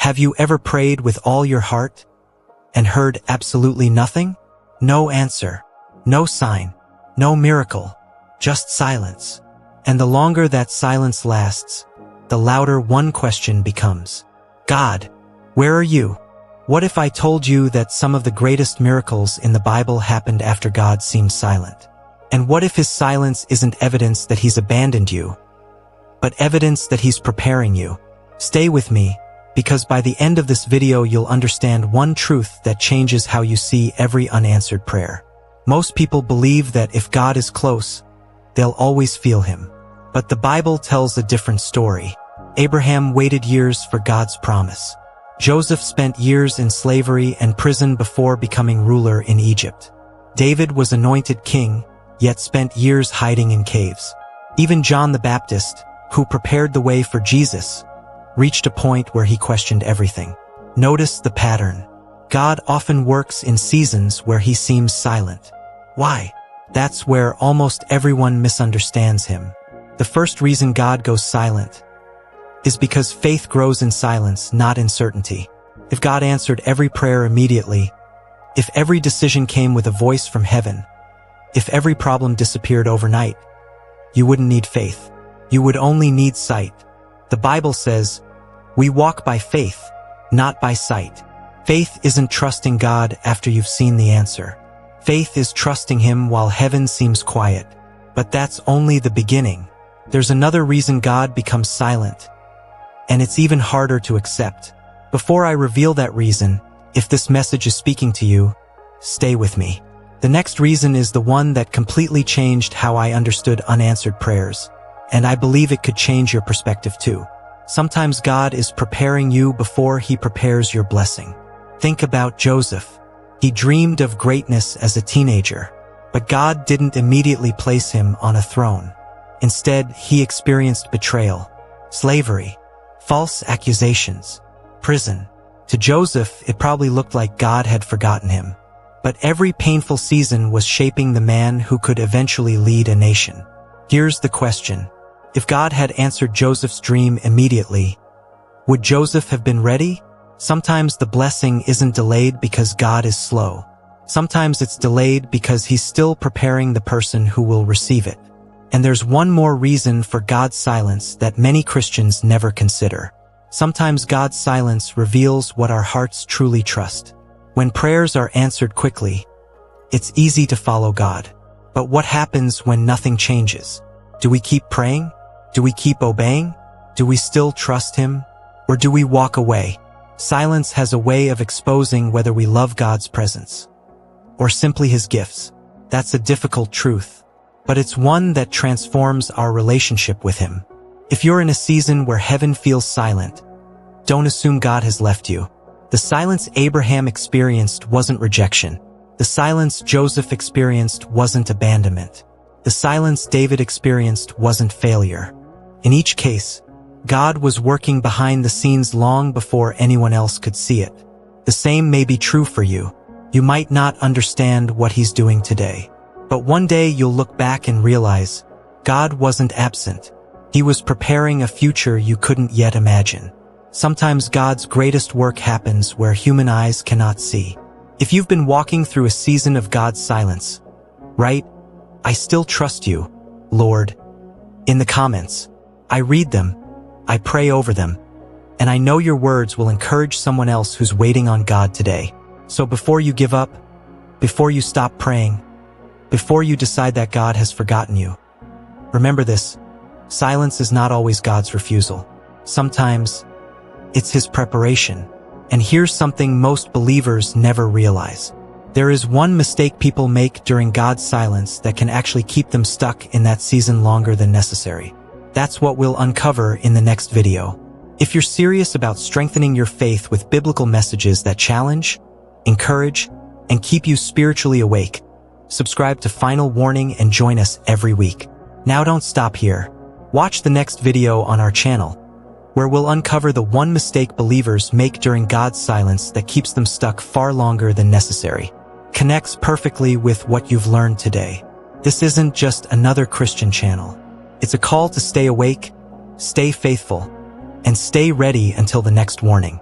Have you ever prayed with all your heart and heard absolutely nothing? No answer, no sign, no miracle, just silence. And the longer that silence lasts, the louder one question becomes. God, where are you? What if I told you that some of the greatest miracles in the Bible happened after God seemed silent? And what if his silence isn't evidence that he's abandoned you, but evidence that he's preparing you? Stay with me, because by the end of this video you'll understand one truth that changes how you see every unanswered prayer. Most people believe that if God is close, they'll always feel him. But the Bible tells a different story. Abraham waited years for God's promise. Joseph spent years in slavery and prison before becoming ruler in Egypt. David was anointed king, yet spent years hiding in caves. Even John the Baptist, who prepared the way for Jesus, reached a point where he questioned everything. Notice the pattern. God often works in seasons where he seems silent. Why? That's where almost everyone misunderstands him. The first reason God goes silent is because faith grows in silence, not in certainty. If God answered every prayer immediately, if every decision came with a voice from heaven, if every problem disappeared overnight, you wouldn't need faith. You would only need sight. The Bible says, we walk by faith, not by sight. Faith isn't trusting God after you've seen the answer. Faith is trusting him while heaven seems quiet. But that's only the beginning. There's another reason God becomes silent, and it's even harder to accept. Before I reveal that reason, if this message is speaking to you, stay with me. The next reason is the one that completely changed how I understood unanswered prayers, and I believe it could change your perspective too. Sometimes God is preparing you before he prepares your blessing. Think about Joseph. He dreamed of greatness as a teenager, but God didn't immediately place him on a throne. Instead, he experienced betrayal, slavery, false accusations, prison. To Joseph, it probably looked like God had forgotten him. But every painful season was shaping the man who could eventually lead a nation. Here's the question. If God had answered Joseph's dream immediately, would Joseph have been ready? Sometimes the blessing isn't delayed because God is slow. Sometimes it's delayed because he's still preparing the person who will receive it. And there's one more reason for God's silence that many Christians never consider. Sometimes God's silence reveals what our hearts truly trust. When prayers are answered quickly, it's easy to follow God. But what happens when nothing changes? Do we keep praying? Do we keep obeying? Do we still trust him? Or do we walk away? Silence has a way of exposing whether we love God's presence or simply his gifts. That's a difficult truth, but it's one that transforms our relationship with him. If you're in a season where heaven feels silent, don't assume God has left you. The silence Abraham experienced wasn't rejection. The silence Joseph experienced wasn't abandonment. The silence David experienced wasn't failure. In each case, God was working behind the scenes long before anyone else could see it. The same may be true for you. You might not understand what he's doing today, but one day you'll look back and realize God wasn't absent. He was preparing a future you couldn't yet imagine. Sometimes God's greatest work happens where human eyes cannot see. If you've been walking through a season of God's silence, write, "I still trust you, Lord," in the comments. I read them, I pray over them, and I know your words will encourage someone else who's waiting on God today. So before you give up, before you stop praying, before you decide that God has forgotten you, remember this: silence is not always God's refusal. Sometimes it's his preparation. And here's something most believers never realize. There is one mistake people make during God's silence that can actually keep them stuck in that season longer than necessary. That's what we'll uncover in the next video. If you're serious about strengthening your faith with biblical messages that challenge, encourage, and keep you spiritually awake, subscribe to Final Warning and join us every week. Now don't stop here. Watch the next video on our channel, where we'll uncover the one mistake believers make during God's silence that keeps them stuck far longer than necessary. Connects perfectly with what you've learned today. This isn't just another Christian channel. It's a call to stay awake, stay faithful, and stay ready until the next warning.